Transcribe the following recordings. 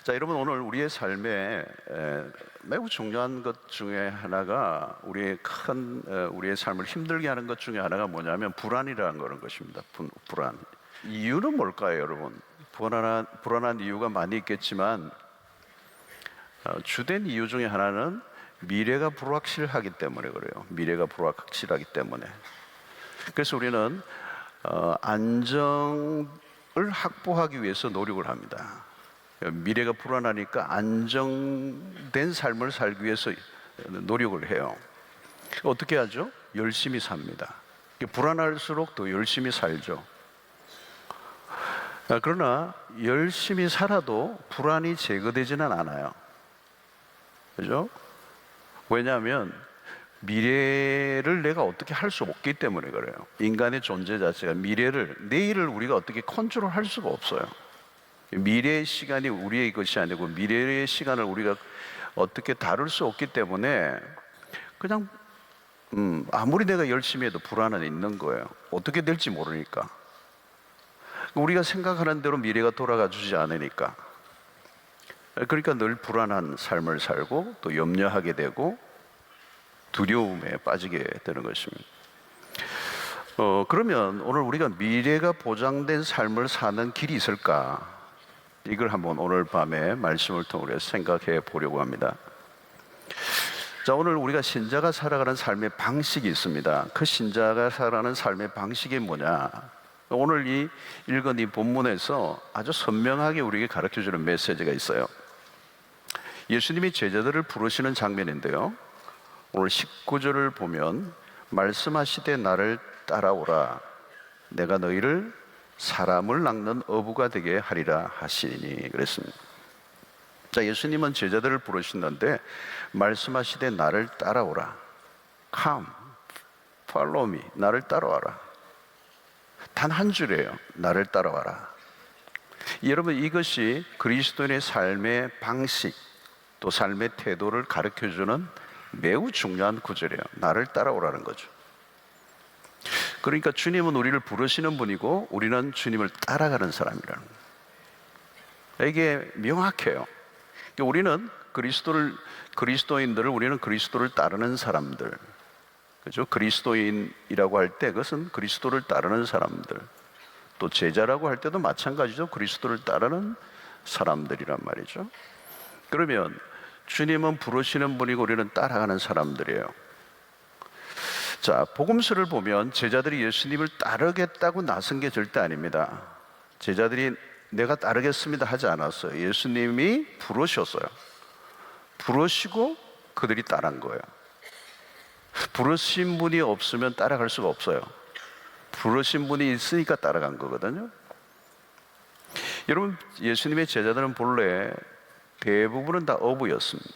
자, 여러분, 오늘 우리의 삶에 매우 중요한 것 중에 하나가 우리의 삶을 힘들게 하는 것 중에 하나가 뭐냐면 불안이라는 그런 것입니다. 불안. 이유는 뭘까요, 여러분? 불안한 이유가 많이 있겠지만 주된 이유 중에 하나는 미래가 불확실하기 때문에 그래요. 미래가 불확실하기 때문에. 그래서 우리는 안정을 확보하기 위해서 노력을 합니다. 미래가 불안하니까 안정된 삶을 살기 위해서 노력을 해요. 어떻게 하죠? 열심히 삽니다. 불안할수록 더 열심히 살죠. 그러나 열심히 살아도 불안이 제거되지는 않아요. 그죠? 왜냐하면 미래를 내가 어떻게 할 수 없기 때문에 그래요. 인간의 존재 자체가 내일을 우리가 어떻게 컨트롤할 수가 없어요. 미래의 시간이 우리의 것이 아니고 미래의 시간을 우리가 어떻게 다룰 수 없기 때문에 그냥 아무리 내가 열심히 해도 불안은 있는 거예요. 어떻게 될지 모르니까. 우리가 생각하는 대로 미래가 돌아가 주지 않으니까. 그러니까 늘 불안한 삶을 살고 또 염려하게 되고 두려움에 빠지게 되는 것입니다. 그러면 오늘 우리가 미래가 보장된 삶을 사는 길이 있을까? 이걸 한번 오늘 밤에 말씀을 통해 생각해 보려고 합니다. 자, 오늘 우리가 신자가 살아가는 삶의 방식이 있습니다. 그 신자가 살아가는 삶의 방식이 뭐냐? 오늘 읽은 이 본문에서 아주 선명하게 우리에게 가르쳐주는 메시지가 있어요. 예수님이 제자들을 부르시는 장면인데요, 오늘 19절을 보면 말씀하시되 나를 따라오라, 내가 너희를 사람을 낚는 어부가 되게 하리라 하시니 그랬습니다. 자, 예수님은 제자들을 부르시는데 말씀하시되 나를 따라오라, Come, follow me, 나를 따라와라. 단 한 줄이에요. 나를 따라와라. 여러분, 이것이 그리스도인의 삶의 방식 또 삶의 태도를 가르쳐주는 매우 중요한 구절이에요. 나를 따라오라는 거죠. 그러니까 주님은 우리를 부르시는 분이고 우리는 주님을 따라가는 사람이라는 거예요. 이게 명확해요. 우리는 그리스도인들을 우리는 그리스도를 따르는 사람들, 그죠? 그리스도인이라고 할 때 그것은 그리스도를 따르는 사람들, 또 제자라고 할 때도 마찬가지죠. 그리스도를 따르는 사람들이란 말이죠. 그러면 주님은 부르시는 분이고 우리는 따라가는 사람들이에요. 자, 복음서를 보면 제자들이 예수님을 따르겠다고 나선 게 절대 아닙니다. 제자들이 내가 따르겠습니다 하지 않았어요. 예수님이 부르셨어요. 부르시고 그들이 따른 거예요. 부르신 분이 없으면 따라갈 수가 없어요. 부르신 분이 있으니까 따라간 거거든요. 여러분, 예수님의 제자들은 본래 대부분은 다 어부였습니다.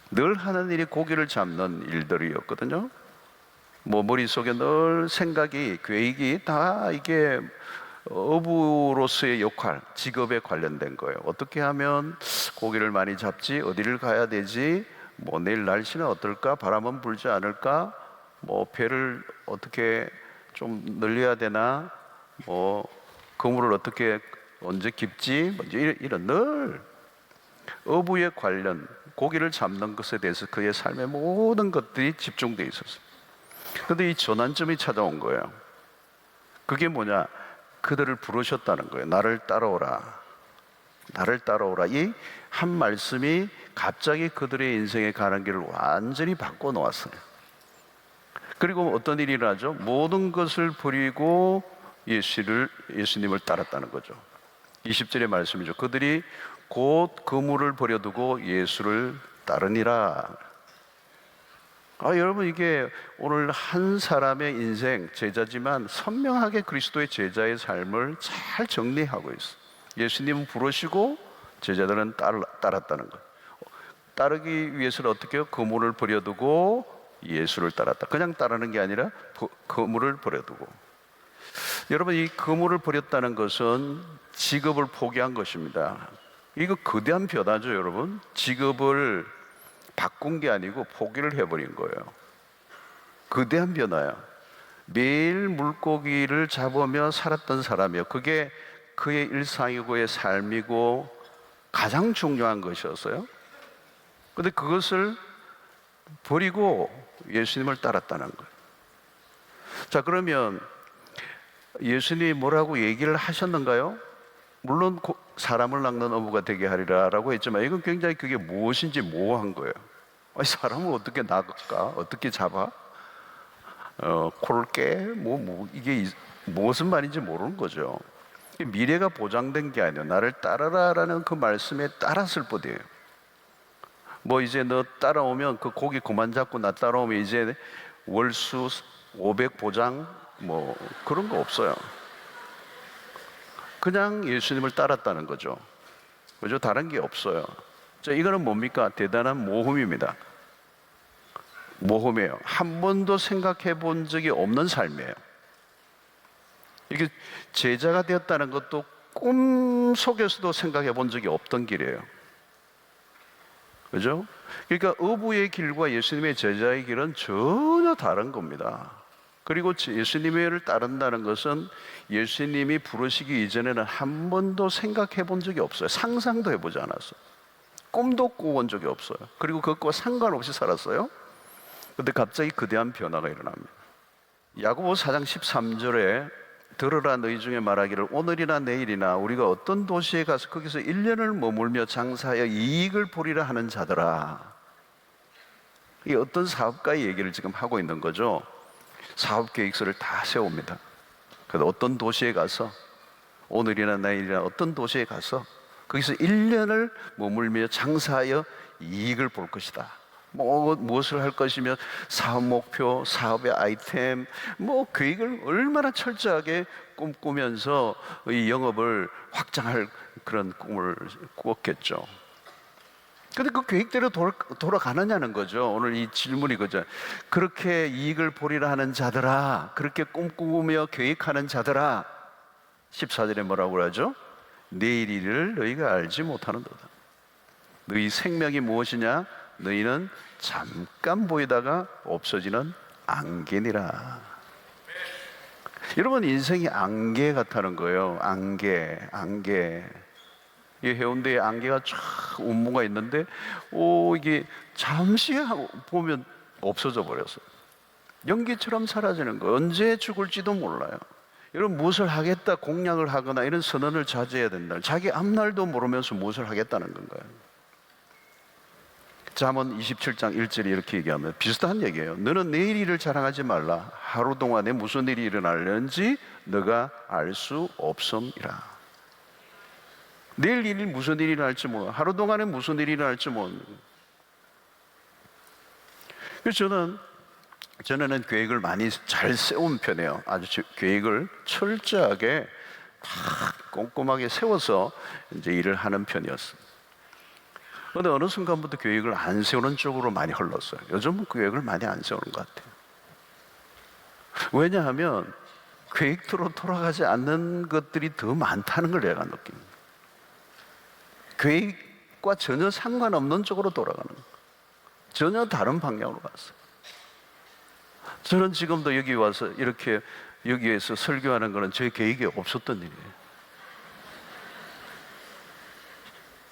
늘 하는 일이 고기를 잡는 일들이었거든요. 머릿속에 늘 생각이, 계획이 다 이게 어부로서의 역할, 직업에 관련된 거예요. 어떻게 하면 고기를 많이 잡지? 어디를 가야 되지? 내일 날씨는 어떨까? 바람은 불지 않을까? 배를 어떻게 좀 늘려야 되나? 그물을 어떻게 언제 깊지? 이런 늘 어부에 관련, 고기를 잡는 것에 대해서 그의 삶의 모든 것들이 집중되어 있었어요. 그런데 이 전환점이 찾아온 거예요. 그게 뭐냐? 그들을 부르셨다는 거예요. 나를 따라오라, 나를 따라오라. 이 한 말씀이 갑자기 그들의 인생에 가는 길을 완전히 바꿔놓았어요. 그리고 어떤 일이 일어나죠? 모든 것을 버리고 예수님을 따랐다는 거죠. 20절의 말씀이죠. 그들이 곧 그물을 버려두고 예수를 따르니라. 여러분, 이게 오늘 한 사람의 인생, 제자지만 선명하게 그리스도의 제자의 삶을 잘 정리하고 있어요. 예수님은 부르시고 제자들은 따랐다는 거예요. 따르기 위해서는 어떻게 해요? 그물을 버려두고 예수를 따랐다. 그냥 따르는 게 아니라 그물을 버려두고. 여러분, 이 그물을 버렸다는 것은 직업을 포기한 것입니다. 이거 거대한 변화죠, 여러분. 직업을 바꾼 게 아니고 포기를 해버린 거예요. 거대한 변화야. 매일 물고기를 잡으며 살았던 사람이에요. 그게 그의 일상이고 그의 삶이고 가장 중요한 것이었어요. 근데 그것을 버리고 예수님을 따랐다는 거예요. 자, 그러면 예수님이 뭐라고 얘기를 하셨는가요? 물론 사람을 낚는 어부가 되게 하리라 라고 했지만 이건 굉장히 그게 무엇인지 모호한 거예요. 아니, 사람을 어떻게 낚을까? 어떻게 잡아? 콜게? 이게 무슨 말인지 모르는 거죠. 미래가 보장된 게 아니에요. 나를 따르라라는 그 말씀에 따랐을 뿐이에요. 이제 너 따라오면 그 고기 그만 잡고 나 따라오면 이제 월수 500 보장 그런 거 없어요. 그냥 예수님을 따랐다는 거죠. 그죠? 다른 게 없어요. 자, 이거는 뭡니까? 대단한 모험입니다. 모험이에요. 한 번도 생각해 본 적이 없는 삶이에요. 이게 제자가 되었다는 것도 꿈 속에서도 생각해 본 적이 없던 길이에요. 그죠? 그러니까 어부의 길과 예수님의 제자의 길은 전혀 다른 겁니다. 그리고 예수님을 따른다는 것은 예수님이 부르시기 이전에는 한 번도 생각해 본 적이 없어요. 상상도 해보지 않았어요. 꿈도 꿔본 적이 없어요. 그리고 그것과 상관없이 살았어요. 그런데 갑자기 거대한 변화가 일어납니다. 야고보 4장 13절에 들으라 너희 중에 말하기를 오늘이나 내일이나 우리가 어떤 도시에 가서 거기서 1년을 머물며 장사하여 이익을 보리라 하는 자들아. 이 어떤 사업가의 얘기를 지금 하고 있는 거죠. 사업계획서를 다 세웁니다. 그래서 어떤 도시에 가서 오늘이나 내일이나 어떤 도시에 가서 거기서 1년을 머물며 장사하여 이익을 볼 것이다. 무엇을 할 것이며 사업 목표, 사업의 아이템, 계획을 얼마나 철저하게 꿈꾸면서 이 영업을 확장할 그런 꿈을 꾸었겠죠. 근데 그 계획대로 돌아가느냐는 거죠. 오늘 이 질문이 그죠. 그렇게 이익을 보리라 하는 자들아, 그렇게 꿈꾸며 계획하는 자들아, 14절에 뭐라고 하죠? 내일 일을 너희가 알지 못하는도다. 너희 생명이 무엇이냐? 너희는 잠깐 보이다가 없어지는 안개니라. 여러분, 인생이 안개 같다는 거예요. 안개. 이 해운대에 안개가 쫙 운무가 있는데, 이게 잠시 보면 없어져 버렸어요. 연기처럼 사라지는 거예요. 언제 죽을지도 몰라요. 여러분, 무엇을 하겠다 공약을 하거나 이런 선언을 자제해야 된다. 자기 앞날도 모르면서 무엇을 하겠다는 건가요? 잠언 27장 1절에 이렇게 얘기하면 비슷한 얘기예요. 너는 내일 일을 자랑하지 말라. 하루 동안에 무슨 일이 일어날는지 너가 알 수 없음이라. 내일 일이 무슨 일이 일어날지 몰라. 하루 동안에 무슨 일이 일어날지 몰라. 그래서 저는 계획을 많이 잘 세운 편이에요. 아주 계획을 철저하게 꼼꼼하게 세워서 이제 일을 하는 편이었어요. 그런데 어느 순간부터 계획을 안 세우는 쪽으로 많이 흘렀어요. 요즘은 계획을 많이 안 세우는 것 같아요. 왜냐하면 계획대로 돌아가지 않는 것들이 더 많다는 걸 내가 느낍니다. 계획과 전혀 상관없는 쪽으로 돌아가는 거예요. 전혀 다른 방향으로 갔어요. 저는 지금도 여기 와서 이렇게 여기에서 설교하는 것은 제 계획에 없었던 일이에요.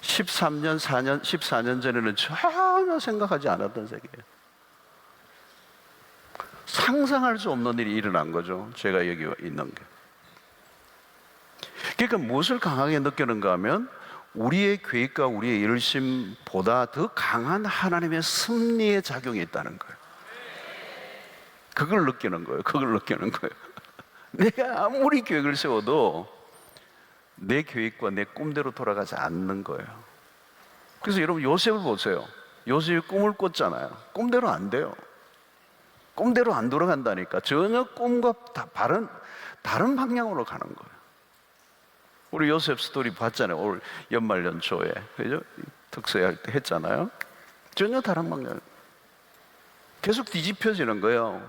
14년 전에는 전혀 생각하지 않았던 세계예요. 상상할 수 없는 일이 일어난 거죠. 제가 여기 있는 게. 그러니까 무엇을 강하게 느끼는가 하면 우리의 계획과 우리의 열심보다 더 강한 하나님의 섭리의 작용이 있다는 거예요. 그걸 느끼는 거예요. 내가 아무리 계획을 세워도 내 계획과 내 꿈대로 돌아가지 않는 거예요. 그래서 여러분 요셉을 보세요. 요셉이 꿈을 꿨잖아요. 꿈대로 안 돼요. 꿈대로 안 돌아간다니까. 전혀 꿈과 다른 방향으로 가는 거예요. 우리 요셉 스토리 봤잖아요. 올 연말 연초에 그죠? 특서회 때 했잖아요. 전혀 다른 방향. 계속 뒤집혀지는 거예요.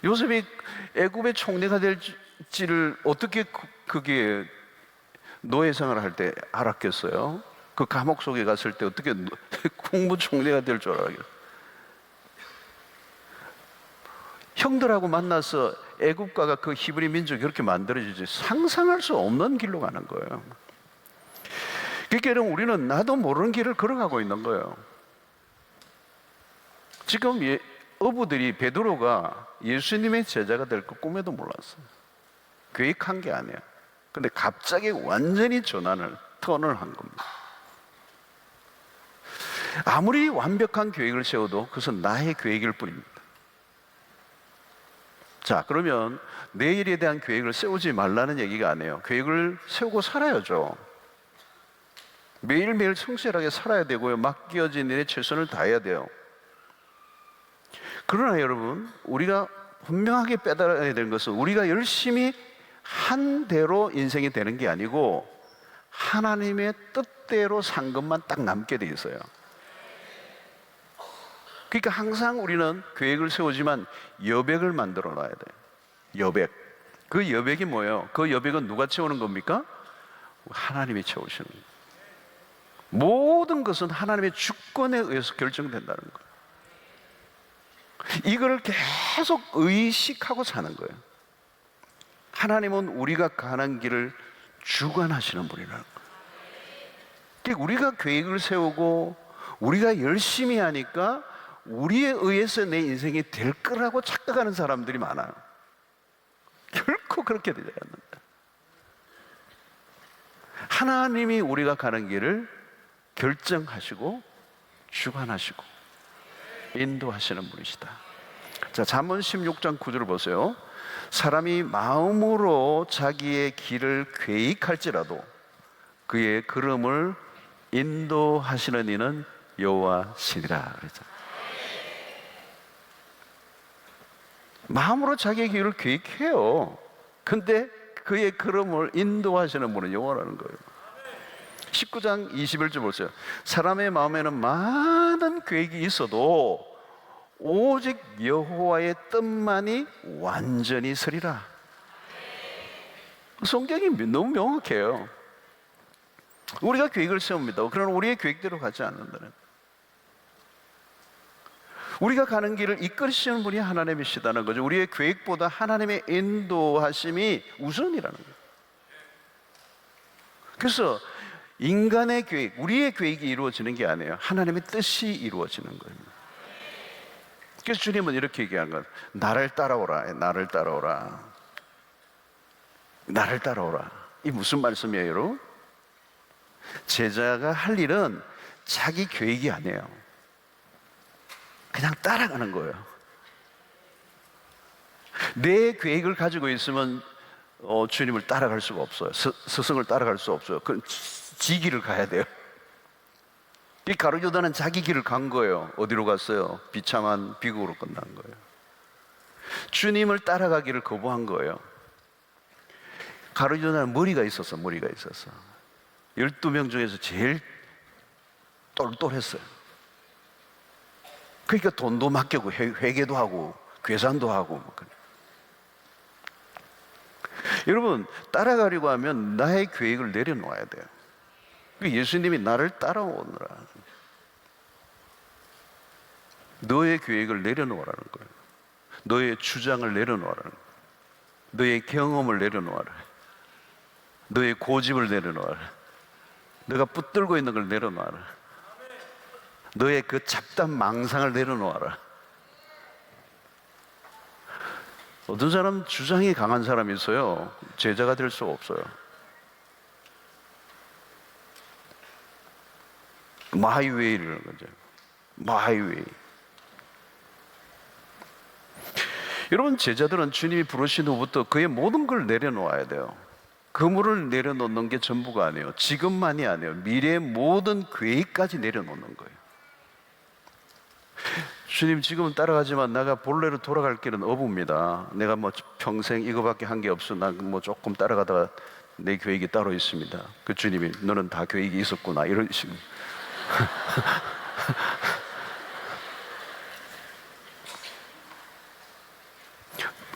요셉이 애굽의 총리가 될지를 어떻게 그게 노예생활을 할 때 알았겠어요? 그 감옥 속에 갔을 때 어떻게 국무총리가 될 줄 알았겠어요? 형들하고 만나서 애국가가 그 히브리 민족이 그렇게 만들어지지 상상할 수 없는 길로 가는 거예요. 그러니까 우리는 나도 모르는 길을 걸어가고 있는 거예요. 지금 어부들이 베드로가 예수님의 제자가 될 거 꿈에도 몰랐어요. 계획한 게 아니야. 근데 갑자기 완전히 턴을 한 겁니다. 아무리 완벽한 계획을 세워도 그것은 나의 계획일 뿐입니다. 자, 그러면 내일에 대한 계획을 세우지 말라는 얘기가 아니에요. 계획을 세우고 살아야죠. 매일매일 성실하게 살아야 되고요. 맡겨진 일에 최선을 다해야 돼요. 그러나 여러분, 우리가 분명하게 빼달아야 되는 것은 우리가 열심히 한 대로 인생이 되는 게 아니고 하나님의 뜻대로 산 것만 딱 남게 돼 있어요. 그러니까 항상 우리는 계획을 세우지만 여백을 만들어 놔야 돼요. 여백. 그 여백이 뭐예요? 그 여백은 누가 채우는 겁니까? 하나님이 채우시는 거예요. 모든 것은 하나님의 주권에 의해서 결정된다는 거예요. 이걸 계속 의식하고 사는 거예요. 하나님은 우리가 가는 길을 주관하시는 분이라는 거예요. 그러니까 우리가 계획을 세우고 우리가 열심히 하니까 우리에 의해서 내 인생이 될 거라고 착각하는 사람들이 많아요. 결코 그렇게 되지 않는다. 하나님이 우리가 가는 길을 결정하시고 주관하시고 인도하시는 분이시다. 자, 잠언 16장 9절을 보세요. 사람이 마음으로 자기의 길을 계획할지라도 그의 걸음을 인도하시는 이는 여호와시니라 그랬죠. 마음으로 자기의 길을 계획해요. 근데 그의 걸음을 인도하시는 분은 여호와라는 거예요. 19장 21절 보세요. 사람의 마음에는 많은 계획이 있어도 오직 여호와의 뜻만이 완전히 서리라. 성경이 너무 명확해요. 우리가 계획을 세웁니다. 그러나 우리의 계획대로 가지 않는다는, 우리가 가는 길을 이끌으시는 분이 하나님이시다는 거죠. 우리의 계획보다 하나님의 인도하심이 우선이라는 거예요. 그래서 인간의 계획, 우리의 계획이 이루어지는 게 아니에요. 하나님의 뜻이 이루어지는 거예요. 그래서 주님은 이렇게 얘기한 거예요. 나를 따라오라. 나를 따라오라. 나를 따라오라. 이 무슨 말씀이에요, 여러분? 제자가 할 일은 자기 계획이 아니에요. 그냥 따라가는 거예요. 내 계획을 가지고 있으면 주님을 따라갈 수가 없어요. 스승을 따라갈 수 없어요. 그럼 지 길을 가야 돼요. 이 가룟 유다는 자기 길을 간 거예요. 어디로 갔어요? 비참한 비극으로 끝난 거예요. 주님을 따라가기를 거부한 거예요. 가룟 유다는 머리가 있었어. 12명 중에서 제일 똘똘했어요. 그러니까 돈도 맡기고 회계도 하고 계산도 하고. 여러분, 따라가려고 하면 나의 계획을 내려놓아야 돼요. 예수님이 나를 따라오느라, 너의 계획을 내려놓으라는 거예요. 너의 주장을 내려놓으라는 거예요. 너의 경험을 내려놓아라. 너의 고집을 내려놓아라. 너가 붙들고 있는 걸 내려놓아라. 너의 그 잡담 망상을 내려놓아라. 어떤 사람 주장이 강한 사람이 있어요. 제자가 될 수가 없어요. 마이웨이라는 거죠. 마이웨이. 여러분, 제자들은 주님이 부르신 후부터 그의 모든 걸 내려놓아야 돼요. 그물을 내려놓는 게 전부가 아니에요. 지금만이 아니에요. 미래의 모든 계획까지 내려놓는 거예요. 주님, 지금은 따라가지만 내가 본래로 돌아갈 길은 어부입니다. 내가 뭐 평생 이거밖에 한 게 없어. 난 뭐 조금 따라가다가 내 계획이 따로 있습니다. 그 주님이 너는 다 계획이 있었구나. 이런 식으로.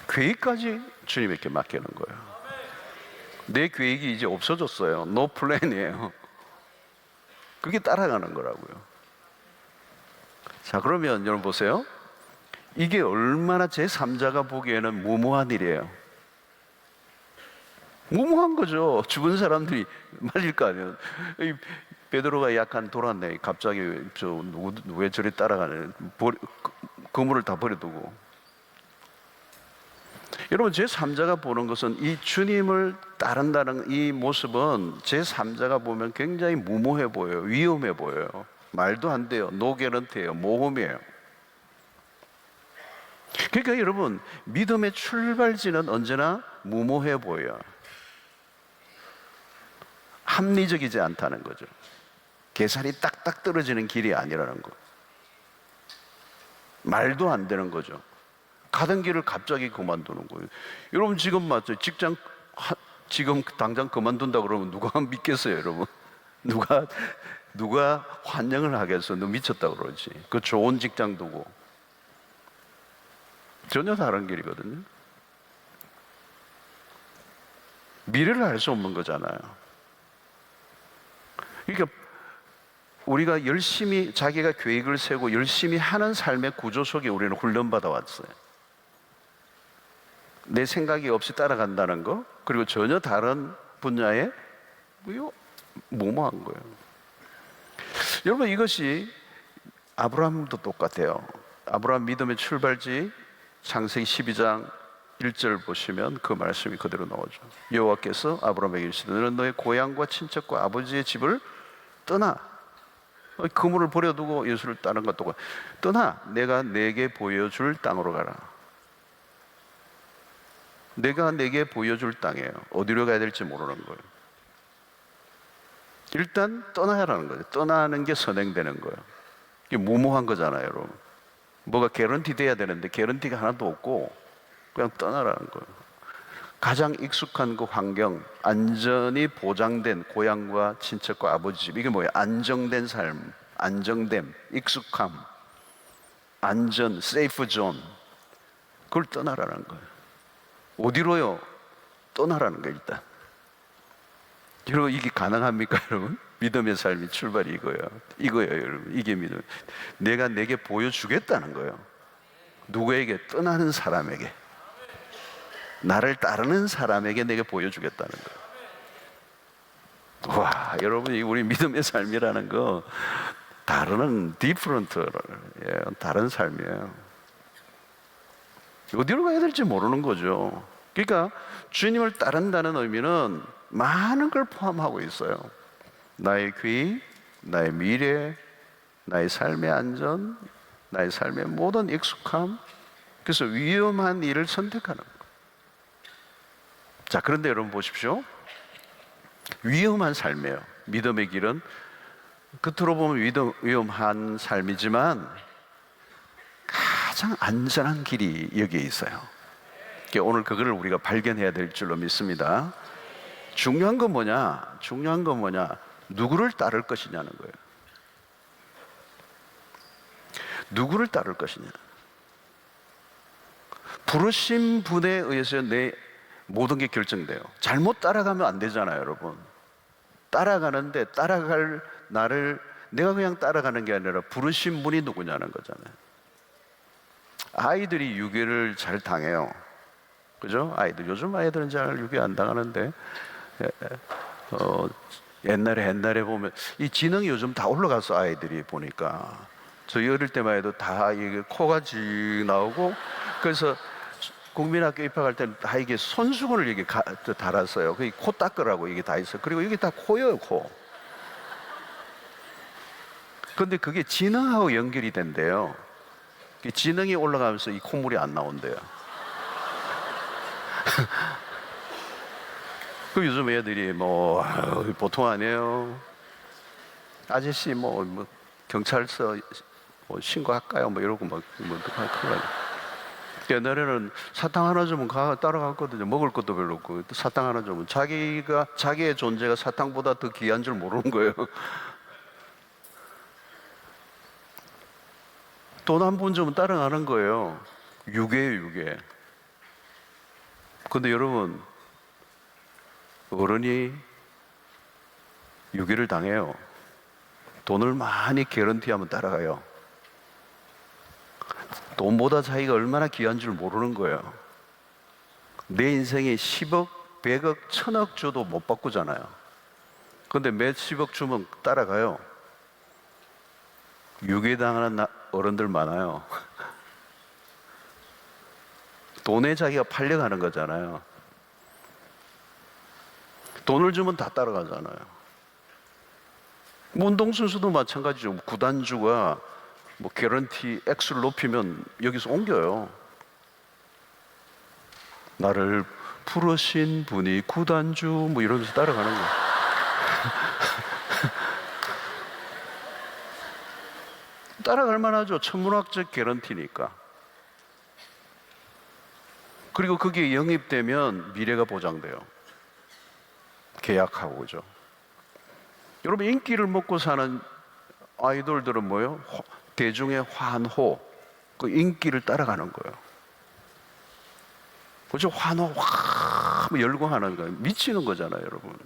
계획까지 주님에게 맡기는 거예요. 내 계획이 이제 없어졌어요. 노 플랜이에요. 그게 따라가는 거라고요. 자, 그러면 여러분 보세요. 이게 얼마나 제3자가 보기에는 무모한 일이에요. 무모한 거죠. 죽은 사람들이 말릴 거 아니에요. 이 베드로가 약간 돌았네. 갑자기 왜 저리 따라가네. 그물을 다 버려두고. 여러분, 제3자가 보는 것은 이 주님을 따른다는 이 모습은 제3자가 보면 굉장히 무모해 보여요. 위험해 보여요. 말도 안 돼요. 노게런트예요. 모험이에요. 그러니까 여러분, 믿음의 출발지는 언제나 무모해 보여요. 합리적이지 않다는 거죠. 계산이 딱딱 떨어지는 길이 아니라는 거. 말도 안 되는 거죠. 가던 길을 갑자기 그만두는 거예요. 여러분, 지금 맞죠? 직장 지금 당장 그만둔다 그러면 누가 믿겠어요, 여러분? 누가 환영을 하겠어? 너 미쳤다 그러지. 그 좋은 직장 두고. 전혀 다른 길이거든요. 미래를 알 수 없는 거잖아요. 그러니까 우리가 열심히 자기가 계획을 세우고 열심히 하는 삶의 구조 속에 우리는 훈련받아 왔어요. 내 생각이 없이 따라간다는 거, 그리고 전혀 다른 분야에 무모한 거예요. 여러분, 이것이 아브라함도 똑같아요. 아브라함 믿음의 출발지 창세기 12장 1절 보시면 그 말씀이 그대로 나오죠. 여호와께서 아브라함에게 이르시되 너는 너의 고향과 친척과 아버지의 집을 떠나, 그물을 버려두고 예수를 따른 것도 떠나 내가 내게 보여줄 땅으로 가라. 내가 내게 보여줄 땅이에요. 어디로 가야 될지 모르는 거예요. 일단 떠나라는 거예요. 떠나는 게 선행되는 거예요. 이게 무모한 거잖아요, 여러분. 뭐가 개런티 돼야 되는데 개런티가 하나도 없고 그냥 떠나라는 거예요. 가장 익숙한 그 환경, 안전이 보장된 고향과 친척과 아버지 집, 이게 뭐예요? 안정된 삶, 안정됨, 익숙함, 안전, 세이프 존, 그걸 떠나라는 거예요. 어디로요? 떠나라는 거예요, 일단. 여러분, 이게 가능합니까, 여러분? 믿음의 삶이 출발이 이거예요, 여러분. 이게 믿음. 내가 내게 보여주겠다는 거예요. 누구에게? 떠나는 사람에게. 나를 따르는 사람에게 내게 보여주겠다는 거예요. 와, 여러분, 우리 믿음의 삶이라는 거 다른 다른 삶이에요. 어디로 가야 될지 모르는 거죠. 그러니까 주님을 따른다는 의미는 많은 걸 포함하고 있어요. 나의 귀, 나의 미래, 나의 삶의 안전, 나의 삶의 모든 익숙함. 그래서 위험한 일을 선택하는 거예요. 자, 그런데 여러분 보십시오. 위험한 삶이에요. 믿음의 길은 겉으로 보면 위험한 삶이지만 가장 안전한 길이 여기에 있어요. 오늘 그거를 우리가 발견해야 될 줄로 믿습니다. 중요한 건 뭐냐? 누구를 따를 것이냐는 거예요. 누구를 따를 것이냐. 부르신 분에 의해서 내 모든 게 결정돼요. 잘못 따라가면 안 되잖아요, 여러분. 따라가는데 따라갈 나를 내가 그냥 따라가는 게 아니라 부르신 분이 누구냐는 거잖아요. 아이들이 유괴를 잘 당해요. 그죠? 요즘 아이들은 잘 유괴 안 당하는데, 옛날에 보면 이 지능이 요즘 다 올라가서 아이들이 보니까 저희 어릴 때만 해도 다 이게 코가 지 나오고, 그래서 국민학교 입학할 때는 다 이게 손수건을 이게 달았어요. 그 코 닦으라고 이게 다 있어요. 그리고 이게 다 코예요, 코. 근데 그게 지능하고 연결이 된대요. 지능이 올라가면서 이 콧물이 안 나온대요. 그 요즘 애들이 보통 아니에요. 아저씨 경찰서 신고할까요? 이러고 옛날에는 사탕 하나 주면 따라갔거든요. 먹을 것도 별로 없고 사탕 하나 주면 자기의 존재가 사탕보다 더 귀한 줄 모르는 거예요. 돈 한 푼 주면 따라가는 거예요. 유괴예요. 근데 여러분, 어른이 유괴를 당해요. 돈을 많이 개런티하면 따라가요. 돈보다 자기가 얼마나 귀한 줄 모르는 거예요. 내 인생에 10억 10억, 100억, 1000억 줘도 못 바꾸잖아요. 근데 몇십억 주면 따라가요. 유괴당하는 어른들 많아요. 돈에 자기가 팔려가는 거잖아요. 돈을 주면 다 따라가잖아요. 운동선수도 마찬가지죠. 구단주가 뭐 개런티 액수를 높이면 여기서 옮겨요. 나를 부르신 분이 구단주 뭐 이러면서 따라가는 거예요. 따라갈 만하죠. 천문학적 개런티니까. 그리고 그게 영입되면 미래가 보장돼요. 계약하고, 그죠? 여러분, 인기를 먹고 사는 아이돌들은 뭐예요? 대중의 환호, 그 인기를 따라가는 거예요. 그죠? 환호, 와, 열광하는 거예요. 미치는 거잖아요, 여러분.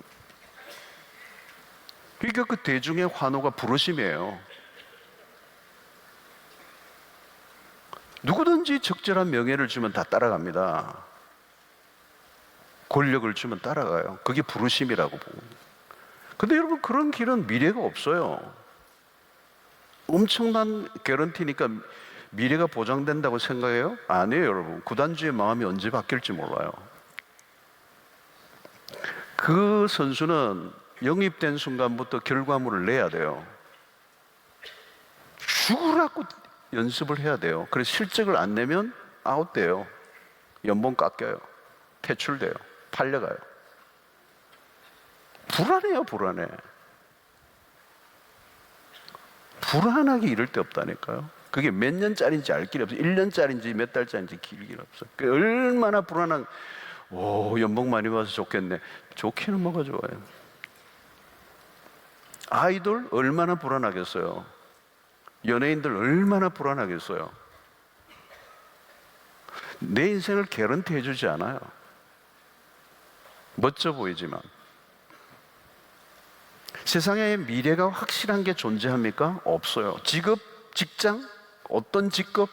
그러니까 그 대중의 환호가 부르심이에요. 누구든지 적절한 명예를 주면 다 따라갑니다. 권력을 주면 따라가요. 그게 부르심이라고 보고. 근데 여러분, 그런 길은 미래가 없어요. 엄청난 개런티니까 미래가 보장된다고 생각해요? 아니에요, 여러분. 구단주의 마음이 언제 바뀔지 몰라요. 그 선수는 영입된 순간부터 결과물을 내야 돼요. 죽으라고 연습을 해야 돼요. 그래서 실적을 안 내면 아웃돼요. 연봉 깎여요. 퇴출돼요. 팔려가요. 불안해요, 불안해. 불안하게 이럴 데 없다니까요. 그게 몇 년짜리인지 알 길이 없어요. 1년짜리인지 몇 달짜리인지 길이 없어요. 얼마나 불안한, 연봉 많이 받아서 좋겠네. 좋기는 뭐가 좋아요. 아이돌 얼마나 불안하겠어요. 연예인들 얼마나 불안하겠어요. 내 인생을 개런티 해주지 않아요. 멋져 보이지만. 세상에 미래가 확실한 게 존재합니까? 없어요. 직업, 직장, 어떤 직업,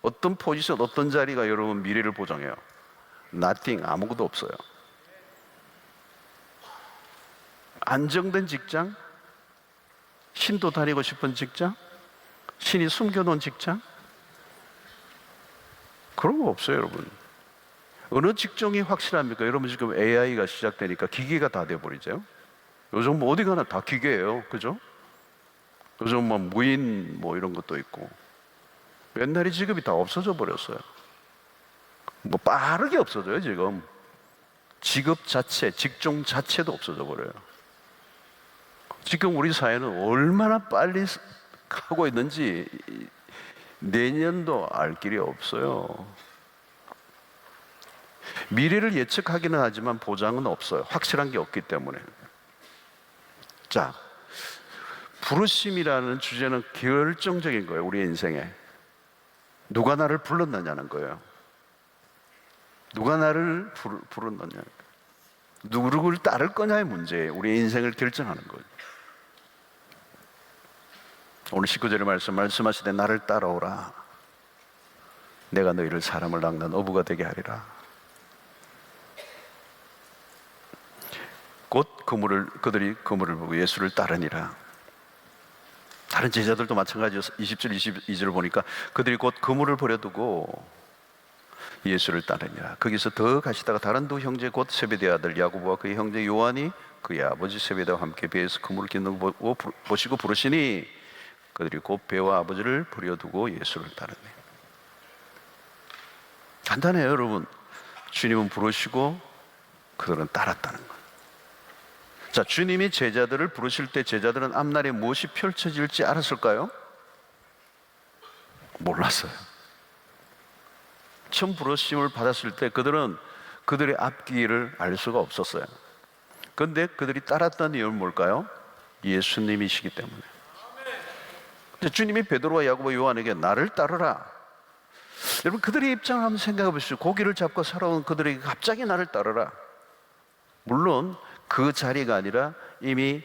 어떤 포지션, 어떤 자리가 여러분 미래를 보장해요? Nothing, 아무것도 없어요. 안정된 직장, 신도 다니고 싶은 직장, 신이 숨겨놓은 직장, 그런 거 없어요, 여러분. 어느 직종이 확실합니까? 여러분, 지금 AI가 시작되니까 기계가 다 돼버리죠. 요즘 뭐 어디 가나 다 기계예요, 그죠? 요즘 뭐 무인 뭐 이런 것도 있고. 옛날에 직업이 다 없어져 버렸어요. 뭐 빠르게 없어져요, 지금. 직업 자체, 직종 자체도 없어져 버려요. 지금 우리 사회는 얼마나 빨리 가고 있는지 내년도 알 길이 없어요. 미래를 예측하기는 하지만 보장은 없어요. 확실한 게 없기 때문에. 자, 부르심이라는 주제는 결정적인 거예요, 우리 인생에. 누가 나를 불렀느냐는 거예요. 누가 나를 부르느냐는 거예요. 누구를 따를 거냐의 문제예요. 우리 인생을 결정하는 거예요. 오늘 19절의 말씀하시되 나를 따라오라. 내가 너희를 사람을 낚는 어부가 되게 하리라. 곧 그들이 그물을 보고 예수를 따르니라. 다른 제자들도 마찬가지로 20절, 22절을 보니까 그들이 곧 그물을 버려두고 예수를 따르니라. 거기서 더 가시다가 다른 두 형제 곧 세베대 아들 야고보와 그의 형제 요한이 그의 아버지 세베대와 함께 배에서 그물을 깃는 거 보시고 부르시니 그들이 곧 배와 아버지를 버려두고 예수를 따르네. 간단해요, 여러분. 주님은 부르시고 그들은 따랐다는 거예요. 자, 주님이 제자들을 부르실 때 제자들은 앞날에 무엇이 펼쳐질지 알았을까요? 몰랐어요. 처음 부르심을 받았을 때 그들은 그들의 앞길을 알 수가 없었어요. 그런데 그들이 따랐던 이유는 뭘까요? 예수님이시기 때문에. 주님이 베드로와 야고보 요한에게 나를 따르라. 여러분, 그들의 입장을 한번 생각해 보십시오. 고기를 잡고 살아온 그들에게 갑자기 나를 따르라. 물론 그 자리가 아니라 이미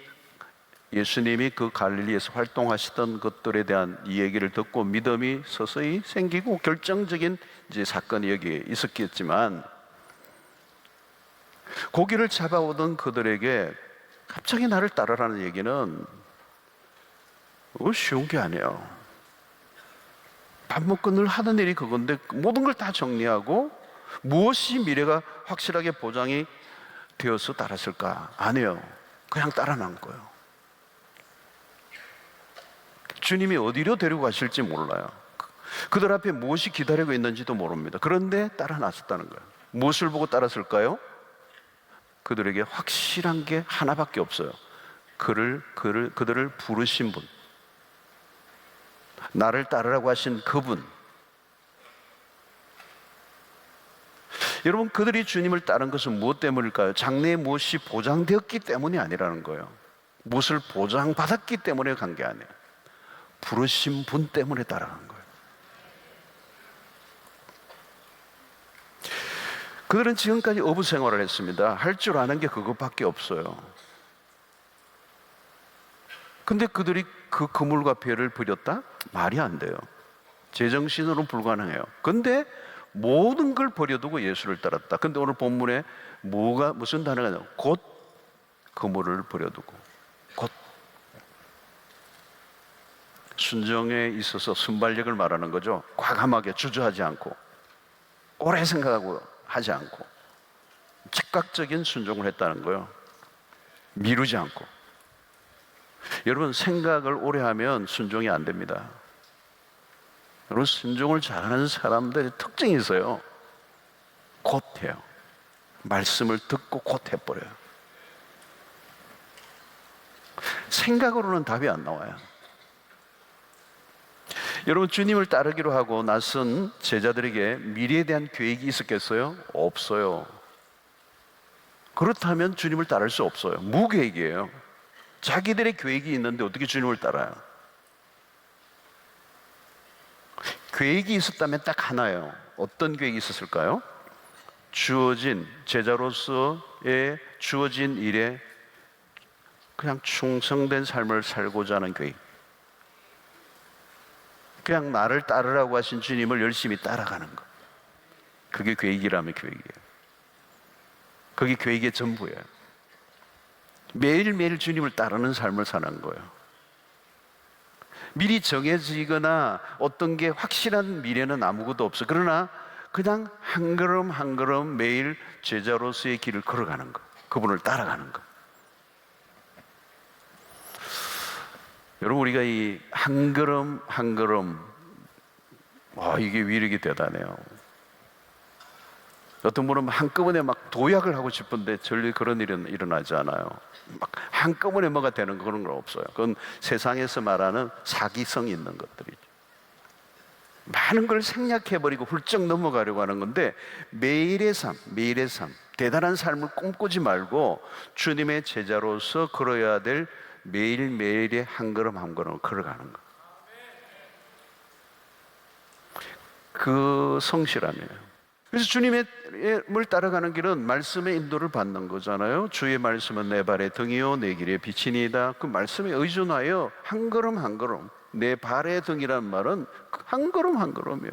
예수님이 그 갈릴리에서 활동하시던 것들에 대한 이 얘기를 듣고 믿음이 서서히 생기고 결정적인 이제 사건이 여기에 있었겠지만, 고기를 잡아오던 그들에게 갑자기 나를 따르라는 얘기는 쉬운 게 아니에요. 밥 먹고 늘 하던 일이 그건데 모든 걸 다 정리하고 무엇이 미래가 확실하게 보장이 되어서 따랐을까? 아니에요. 그냥 따라난 거예요. 주님이 어디로 데리고 가실지 몰라요. 그들 앞에 무엇이 기다리고 있는지도 모릅니다. 그런데 따라 나섰다는 거예요. 무엇을 보고 따랐을까요? 그들에게 확실한 게 하나밖에 없어요. 그들을 부르신 분, 나를 따르라고 하신 그분. 여러분, 그들이 주님을 따른 것은 무엇 때문일까요? 장래에 무엇이 보장되었기 때문이 아니라는 거예요. 무엇을 보장받았기 때문에 간 게 아니에요. 부르신 분 때문에 따라간 거예요. 그들은 지금까지 어부 생활을 했습니다. 할 줄 아는 게 그것밖에 없어요. 근데 그들이 그 그물과 배를 버렸다? 말이 안 돼요. 제정신으로는 불가능해요. 근데 모든 걸 버려두고 예수를 따랐다. 근데 오늘 본문에 무슨 단어가 나와요? 곧 그물을 버려두고, 곧. 순종에 있어서 순발력을 말하는 거죠. 과감하게 주저하지 않고, 오래 생각하고 하지 않고, 즉각적인 순종을 했다는 거예요. 미루지 않고. 여러분, 생각을 오래 하면 순종이 안 됩니다. 여러분, 순종을 잘하는 사람들의 특징이 있어요. 곧 해요. 말씀을 듣고 곧 해버려요. 생각으로는 답이 안 나와요. 여러분, 주님을 따르기로 하고 나선 제자들에게 미래에 대한 계획이 있었겠어요? 없어요. 그렇다면 주님을 따를 수 없어요. 무계획이에요. 자기들의 계획이 있는데 어떻게 주님을 따라요? 계획이 있었다면 딱 하나예요. 어떤 계획이 있었을까요? 제자로서의 주어진 일에 그냥 충성된 삶을 살고자 하는 계획. 그냥 나를 따르라고 하신 주님을 열심히 따라가는 것. 그게 계획이라면 계획이에요. 그게 계획의 전부예요. 매일매일 주님을 따르는 삶을 사는 거예요. 미리 정해지거나 어떤 게 확실한 미래는 아무것도 없어. 그러나 그냥 한 걸음 한 걸음 매일 제자로서의 길을 걸어가는 것. 그분을 따라가는 것. 여러분, 우리가 이 한 걸음 한 걸음, 이게 위력이 대단해요. 어떤 분은 한꺼번에 막 도약을 하고 싶은데 전혀 그런 일은 일어나지 않아요. 막 한꺼번에 뭐가 되는 그런 건 없어요. 그건 세상에서 말하는 사기성 있는 것들이죠. 많은 걸 생략해버리고 훌쩍 넘어가려고 하는 건데, 매일의 삶, 대단한 삶을 꿈꾸지 말고 주님의 제자로서 걸어야 될 매일매일의 한 걸음 한 걸음을 걸어가는 것. 그 성실함이에요. 그래서 주님을 따라가는 길은 말씀의 인도를 받는 거잖아요. 주의 말씀은 내 발의 등이요 내 길의 빛이니이다. 그 말씀에 의존하여 한 걸음 한 걸음, 내 발의 등이란 말은 한 걸음 한 걸음이에요.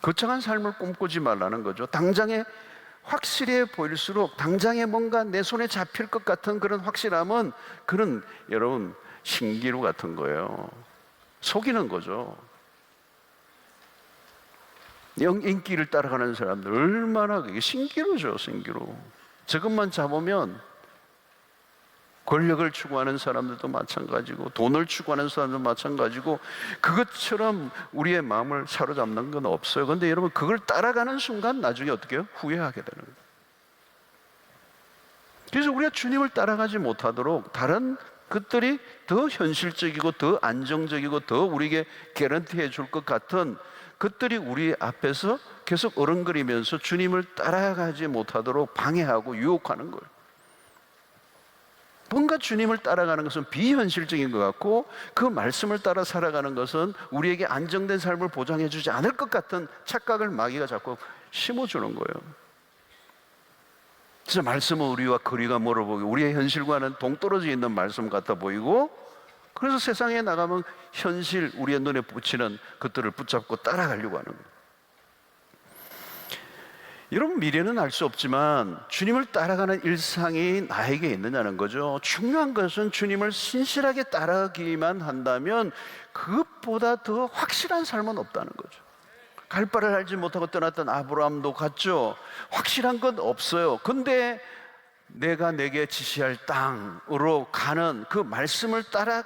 거창한 삶을 꿈꾸지 말라는 거죠. 당장에 확실해 보일수록, 당장에 뭔가 내 손에 잡힐 것 같은 그런 확실함은, 그런 여러분 신기루 같은 거예요. 속이는 거죠. 인기를 따라가는 사람들 얼마나 그게 신기루죠. 신기루. 저것만 잡으면 권력을 추구하는 사람들도 마찬가지고, 돈을 추구하는 사람들도 마찬가지고, 그것처럼 우리의 마음을 사로잡는 건 없어요. 그런데 여러분, 그걸 따라가는 순간 나중에 어떻게 해요? 후회하게 되는 거예요. 그래서 우리가 주님을 따라가지 못하도록 다른 것들이 더 현실적이고 더 안정적이고 더 우리에게 개런티해 줄 것 같은 것들이 우리 앞에서 계속 어른거리면서 주님을 따라가지 못하도록 방해하고 유혹하는 거예요. 뭔가 주님을 따라가는 것은 비현실적인 것 같고, 그 말씀을 따라 살아가는 것은 우리에게 안정된 삶을 보장해 주지 않을 것 같은 착각을 마귀가 자꾸 심어주는 거예요. 진짜 말씀은 우리와 거리가 멀어 보이고 우리의 현실과는 동떨어져 있는 말씀 같아 보이고, 그래서 세상에 나가면 현실, 우리의 눈에 비치는 것들을 붙잡고 따라가려고 하는 거예요. 여러분, 미래는 알 수 없지만 주님을 따라가는 일상이 나에게 있느냐는 거죠. 중요한 것은 주님을 신실하게 따라가기만 한다면 그것보다 더 확실한 삶은 없다는 거죠. 갈 바를 알지 못하고 떠났던 아브라함도 갔죠. 확실한 건 없어요. 근데 내가 내게 지시할 땅으로 가는 그 말씀을 따라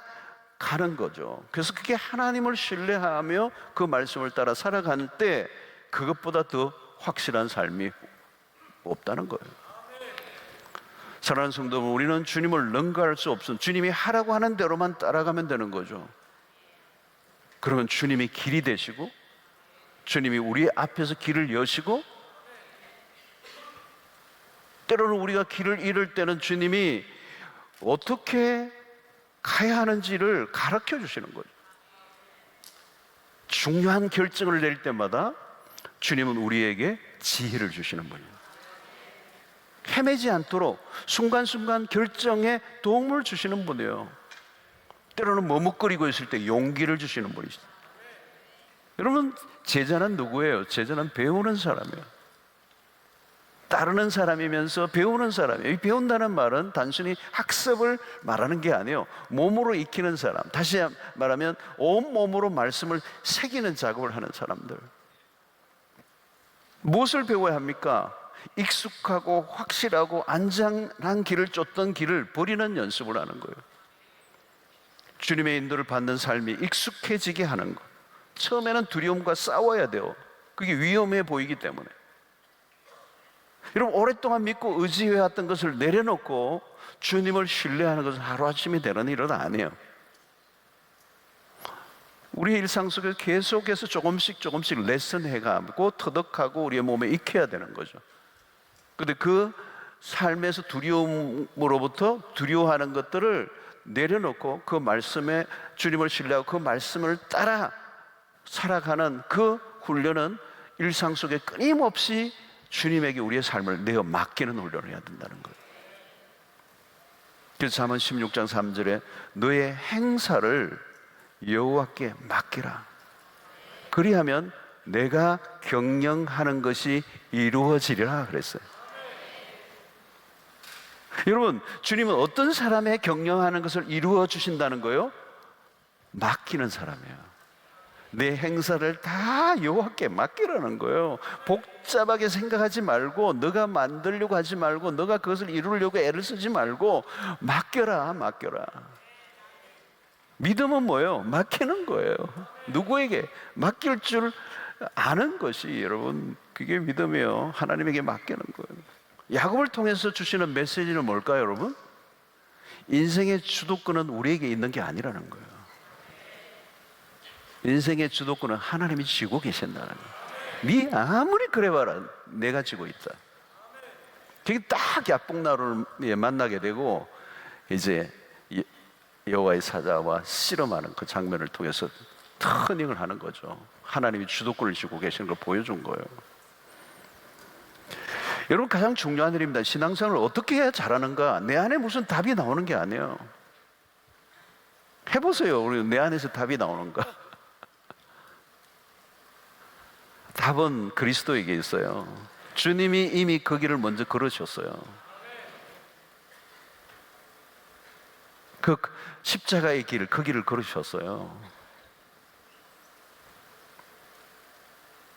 가는 거죠. 그래서 그게 하나님을 신뢰하며 그 말씀을 따라 살아가는 때 그것보다 더 확실한 삶이 없다는 거예요. 사랑하는 성도 여러분, 우리는 주님을 능가할 수 없음. 주님이 하라고 하는 대로만 따라가면 되는 거죠. 그러면 주님이 길이 되시고 주님이 우리 앞에서 길을 여시고, 때로는 우리가 길을 잃을 때는 주님이 어떻게 가야 하는지를 가르쳐 주시는 거죠. 중요한 결정을 낼 때마다 주님은 우리에게 지혜를 주시는 분이에요. 헤매지 않도록 순간순간 결정에 도움을 주시는 분이에요. 때로는 머뭇거리고 있을 때 용기를 주시는 분이시죠. 여러분, 제자는 누구예요? 제자는 배우는 사람이에요. 따르는 사람이면서 배우는 사람이에요. 이 배운다는 말은 단순히 학습을 말하는 게 아니에요. 몸으로 익히는 사람, 다시 말하면 온몸으로 말씀을 새기는 작업을 하는 사람들. 무엇을 배워야 합니까? 익숙하고 확실하고 안전한 길을 쫓던 길을 버리는 연습을 하는 거예요. 주님의 인도를 받는 삶이 익숙해지게 하는 것. 처음에는 두려움과 싸워야 돼요. 그게 위험해 보이기 때문에. 여러분, 오랫동안 믿고 의지해왔던 것을 내려놓고 주님을 신뢰하는 것은 하루아침에 되는 일은 아니에요. 우리의 일상 속에 계속해서 조금씩 레슨해가고 터득하고 우리의 몸에 익혀야 되는 거죠. 그런데 그 삶에서 두려움으로부터 두려워하는 것들을 내려놓고 그 말씀에 주님을 신뢰하고 그 말씀을 따라 살아가는 그 훈련은 일상 속에 끊임없이 주님에게 우리의 삶을 내어 맡기는 훈련을 해야 된다는 거예요. 그래서 잠언 16장 3절에 너의 행사를 여호와께 맡기라. 그리하면 내가 경영하는 것이 이루어지리라 그랬어요. 여러분, 주님은 어떤 사람의 경영하는 것을 이루어 주신다는 거예요? 맡기는 사람이에요. 내 행사를 다 여호와께 맡기라는 거예요. 복잡하게 생각하지 말고, 너가 만들려고 하지 말고, 너가 그것을 이루려고 애를 쓰지 말고 맡겨라. 믿음은 뭐예요? 맡기는 거예요. 누구에게? 맡길 줄 아는 것이, 여러분, 그게 믿음이에요. 하나님에게 맡기는 거예요. 야곱을 통해서 주시는 메시지는 뭘까요, 여러분? 인생의 주도권은 우리에게 있는 게 아니라는 거예요. 인생의 주도권은 하나님이 쥐고 계신다는 거예요. 네 아무리 그래봐라, 내가 쥐고 있다. 그게 딱 약복나루를 만나게 되고 이제 여호와의 사자와 씨름하는 그 장면을 통해서 터닝을 하는 거죠. 하나님이 주도권을 쥐고 계시는 걸 보여준 거예요. 여러분, 가장 중요한 일입니다. 신앙생활을 어떻게 해야 잘하는가? 내 안에 무슨 답이 나오는 게 아니에요. 해보세요. 우리 내 안에서 답이 나오는가? 답은 그리스도에게 있어요. 주님이 이미 그 길을 먼저 걸으셨어요. 그 십자가의 길, 그 길을 걸으셨어요.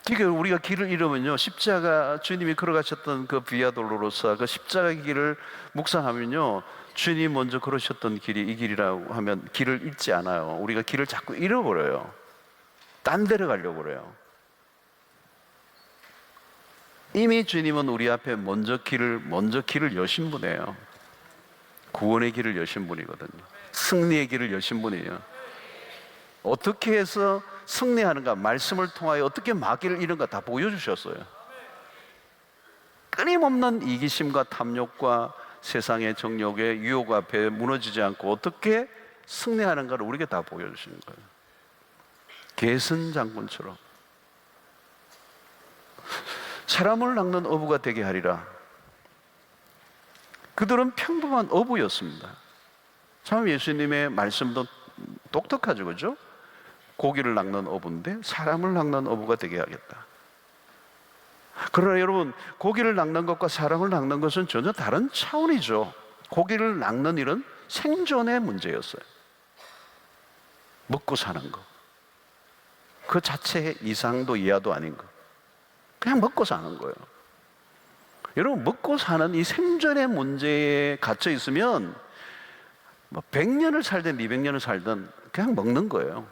그러니까 우리가 길을 잃으면요, 십자가, 주님이 걸어가셨던 그 비아 돌로로사, 그 십자가의 길을 묵상하면요, 주님이 먼저 걸으셨던 길이 이 길이라고 하면 길을 잃지 않아요. 우리가 길을 자꾸 잃어버려요. 딴 데로 가려고 그래요. 이미 주님은 우리 앞에 먼저 길을 여신 분이에요. 구원의 길을 여신 분이거든요. 승리의 길을 여신 분이에요. 어떻게 해서 승리하는가, 말씀을 통하여 어떻게 마귀를 이른가 다 보여주셨어요. 끊임없는 이기심과 탐욕과 세상의 정욕의 유혹 앞에 무너지지 않고 어떻게 승리하는가를 우리에게 다 보여주시는 거예요. 계승장군처럼. 사람을 낚는 어부가 되게 하리라. 그들은 평범한 어부였습니다. 참 예수님의 말씀도 똑똑하죠, 그죠? 고기를 낚는 어부인데 사람을 낚는 어부가 되게 하겠다. 그러나 여러분, 고기를 낚는 것과 사람을 낚는 것은 전혀 다른 차원이죠. 고기를 낚는 일은 생존의 문제였어요. 먹고 사는 거. 그 자체의 이상도 이하도 아닌 거. 그냥 먹고 사는 거예요. 여러분, 먹고 사는 이 생존의 문제에 갇혀 있으면 뭐 100년을 살든 200년을 살든 그냥 먹는 거예요.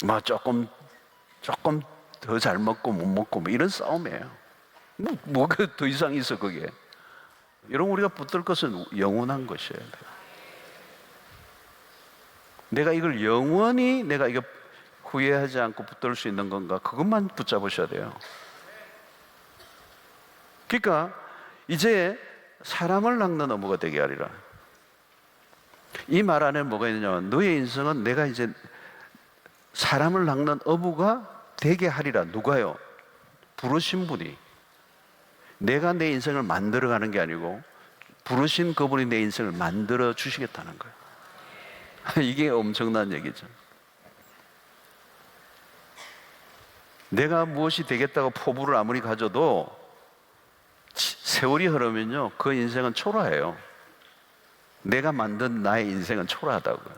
뭐 조금 더 잘 먹고 못 먹고 뭐 이런 싸움이에요. 뭐가 더 이상 있어 그게. 여러분, 우리가 붙들 것은 영원한 것이에요. 내가 이걸 영원히 내가 이거 후회하지 않고 붙들 수 있는 건가, 그것만 붙잡으셔야 돼요. 그러니까 이제 사람을 낚는 어부가 되게 하리라. 이 말 안에 뭐가 있느냐면, 너의 인생은 내가 이제 사람을 낚는 어부가 되게 하리라. 누가요? 부르신 분이. 내가 내 인생을 만들어가는 게 아니고 부르신 그분이 내 인생을 만들어 주시겠다는 거예요. 이게 엄청난 얘기죠. 내가 무엇이 되겠다고 포부를 아무리 가져도 세월이 흐르면요, 그 인생은 초라해요. 내가 만든 나의 인생은 초라하다고요.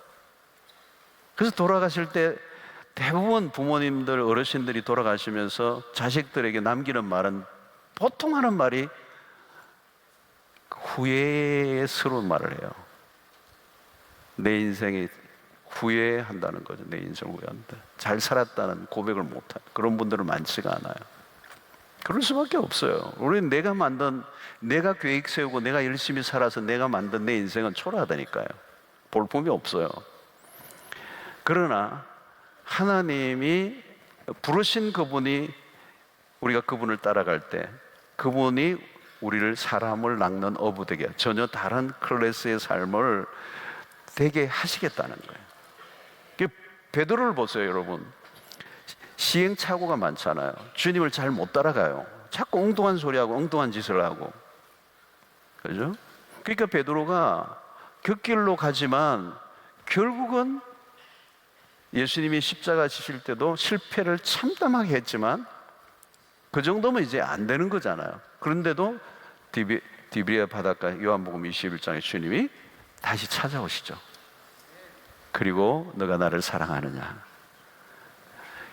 그래서 돌아가실 때 대부분 부모님들, 어르신들이 돌아가시면서 자식들에게 남기는 말은, 보통 하는 말이 후회스러운 말을 해요. 내 인생이 후회한다는 거죠. 내 인생을 후회한다. 잘 살았다는 고백을 못한 그런 분들은 많지가 않아요. 그럴 수밖에 없어요. 우리는 내가 만든, 내가 계획 세우고 내가 열심히 살아서 내가 만든 내 인생은 초라하다니까요. 볼품이 없어요. 그러나 하나님이 부르신 그분이, 우리가 그분을 따라갈 때 그분이 우리를 사람을 낚는 어부 되게, 전혀 다른 클래스의 삶을 되게 하시겠다는 거예요. 베드로를 보세요, 여러분. 시행착오가 많잖아요. 주님을 잘 못 따라가요. 자꾸 엉뚱한 소리하고 엉뚱한 짓을 하고, 그죠? 그러니까 베드로가 곁길로 가지만 결국은 예수님이 십자가 지실 때도 실패를 참담하게 했지만 그 정도면 이제 안 되는 거잖아요. 그런데도 디비리아 바닷가, 요한복음 21장에 주님이 다시 찾아오시죠. 그리고 너가 나를 사랑하느냐.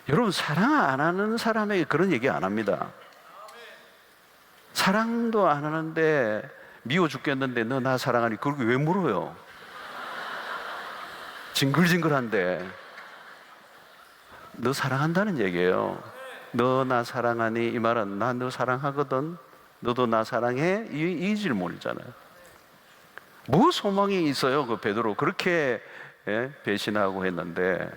여러분, 사랑 안 하는 사람에게 그런 얘기 안 합니다. 사랑도 안 하는데 미워 죽겠는데 너 나 사랑하니, 그렇게 왜 물어요? 징글징글한데. 너 사랑한다는 얘기예요. 너 나 사랑하니, 이 말은 나 너 사랑하거든, 너도 나 사랑해, 이 질문이잖아요. 뭐 소망이 있어요? 그 베드로 그렇게 배신하고 했는데.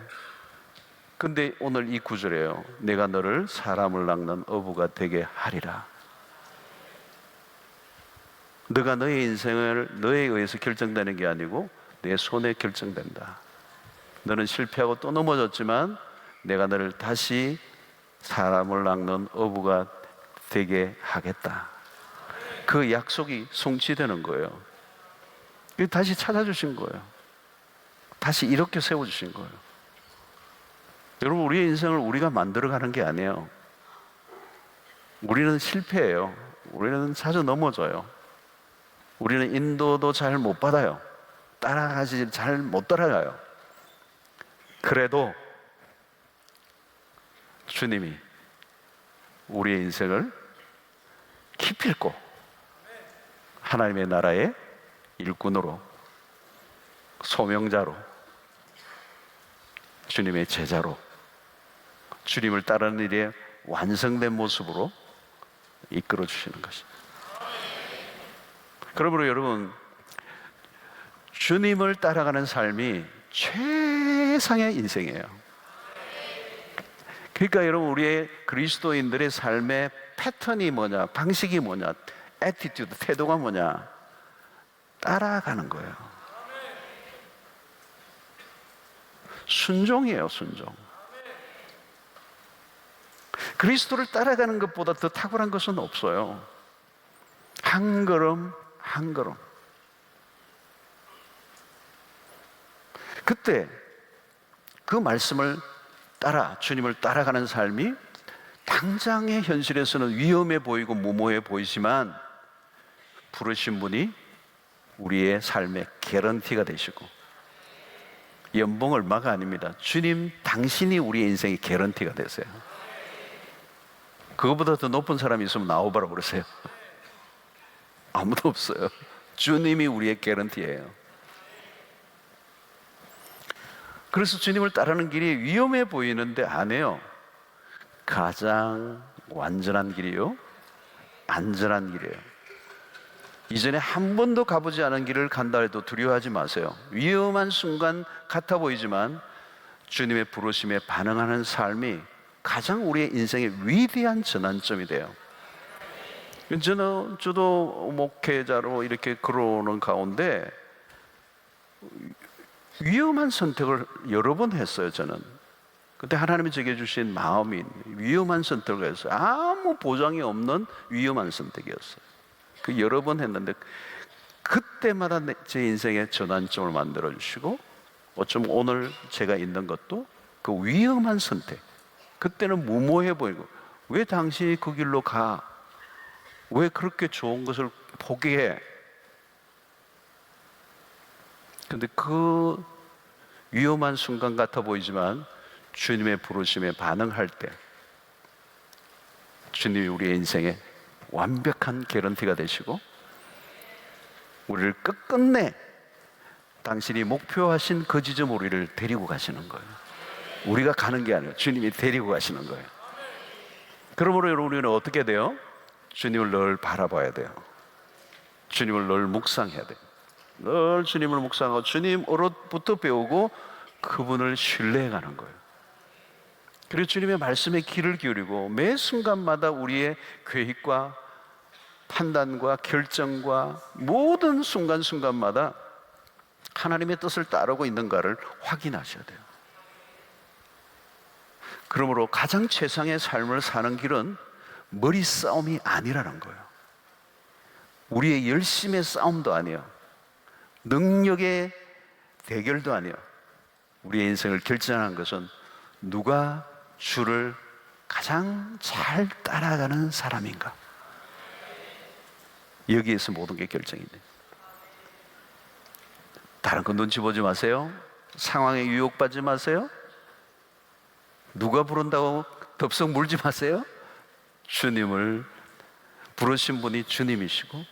근데 오늘 이 구절이에요. 내가 너를 사람을 낚는 어부가 되게 하리라. 너가 너의 인생을 너에 의해서 결정되는 게 아니고 내 손에 결정된다. 너는 실패하고 또 넘어졌지만 내가 너를 다시 사람을 낚는 어부가 되게 하겠다. 그 약속이 성취되는 거예요. 다시 찾아주신 거예요. 다시 이렇게 세워주신 거예요. 여러분, 우리의 인생을 우리가 만들어가는 게 아니에요. 우리는 실패해요. 우리는 자주 넘어져요. 우리는 인도도 잘 못 받아요. 따라가지 잘 못 따라가요. 그래도 주님이 우리의 인생을 기필코 하나님의 나라의 일꾼으로, 소명자로, 주님의 제자로, 주님을 따르는 일에 완성된 모습으로 이끌어 주시는 것입니다. 그러므로 여러분, 주님을 따라가는 삶이 최상의 인생이에요. 그러니까 여러분, 우리의 그리스도인들의 삶의 패턴이 뭐냐, 방식이 뭐냐, 애티튜드, 태도가 뭐냐, 따라가는 거예요. 순종이에요, 순종. 그리스도를 따라가는 것보다 더 탁월한 것은 없어요. 한 걸음 한 걸음. 그때 그 말씀을 따라, 주님을 따라가는 삶이 당장의 현실에서는 위험해 보이고 무모해 보이지만 부르신 분이 우리의 삶의 개런티가 되시고, 연봉 얼마가 아닙니다. 주님 당신이 우리의 인생의 개런티가 되세요. 그거보다 더 높은 사람이 있으면 나오바라 그러세요. 아무도 없어요. 주님이 우리의 개런티예요. 그래서 주님을 따르는 길이 위험해 보이는데 아니에요. 가장 완전한 길이요, 안전한 길이에요. 이전에 한 번도 가보지 않은 길을 간다 해도 두려워하지 마세요. 위험한 순간 같아 보이지만 주님의 부르심에 반응하는 삶이 가장 우리의 인생의 위대한 전환점이 돼요. 저도 목회자로 이렇게 걸어오는 가운데 위험한 선택을 여러 번 했어요. 저는 그때 하나님이 제게 주신 마음이 위험한 선택을 했어요. 아무 보장이 없는 위험한 선택이었어요. 그 여러 번 했는데 그때마다 제 인생의 전환점을 만들어 주시고, 어쩌면 오늘 제가 있는 것도 그 위험한 선택. 그때는 무모해 보이고, 왜 당신이 그 길로 가? 왜 그렇게 좋은 것을 포기해? 근데 그 위험한 순간 같아 보이지만 주님의 부르심에 반응할 때 주님이 우리의 인생에 완벽한 개런티가 되시고, 우리를 끝끝내 당신이 목표하신 그 지점 우리를 데리고 가시는 거예요. 우리가 가는 게 아니에요. 주님이 데리고 가시는 거예요. 그러므로 여러분, 우리는 어떻게 돼요? 주님을 늘 바라봐야 돼요. 주님을 늘 묵상해야 돼요. 늘 주님을 묵상하고 주님으로부터 배우고 그분을 신뢰해가는 거예요. 그리고 주님의 말씀에 귀를 기울이고 매 순간마다 우리의 계획과 판단과 결정과 모든 순간순간마다 하나님의 뜻을 따르고 있는가를 확인하셔야 돼요. 그러므로 가장 최상의 삶을 사는 길은 머리 싸움이 아니라는 거예요. 우리의 열심의 싸움도 아니에요. 능력의 대결도 아니에요. 우리의 인생을 결정하는 것은 누가 주를 가장 잘 따라가는 사람인가. 여기에서 모든 게 결정입니다. 다른 건 눈치 보지 마세요. 상황에 유혹받지 마세요. 누가 부른다고 덥석 물지 마세요. 주님을 부르신 분이 주님이시고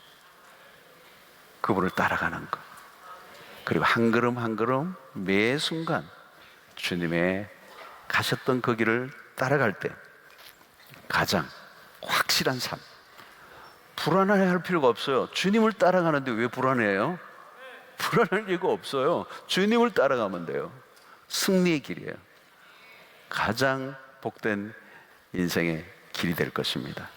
그분을 따라가는 것, 그리고 한 걸음 한 걸음 매 순간 주님의 가셨던 그 길을 따라갈 때 가장 확실한 삶, 불안해할 필요가 없어요. 주님을 따라가는데 왜 불안해요? 불안할 이유가 없어요. 주님을 따라가면 돼요. 승리의 길이에요. 가장 복된 인생의 길이 될 것입니다.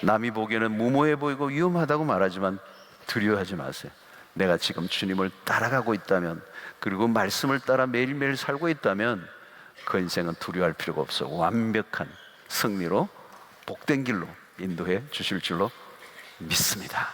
남이 보기에는 무모해 보이고 위험하다고 말하지만 두려워하지 마세요. 내가 지금 주님을 따라가고 있다면, 그리고 말씀을 따라 매일매일 살고 있다면 그 인생은 두려워할 필요가 없어. 완벽한 승리로 복된 길로 인도해 주실 줄로 믿습니다.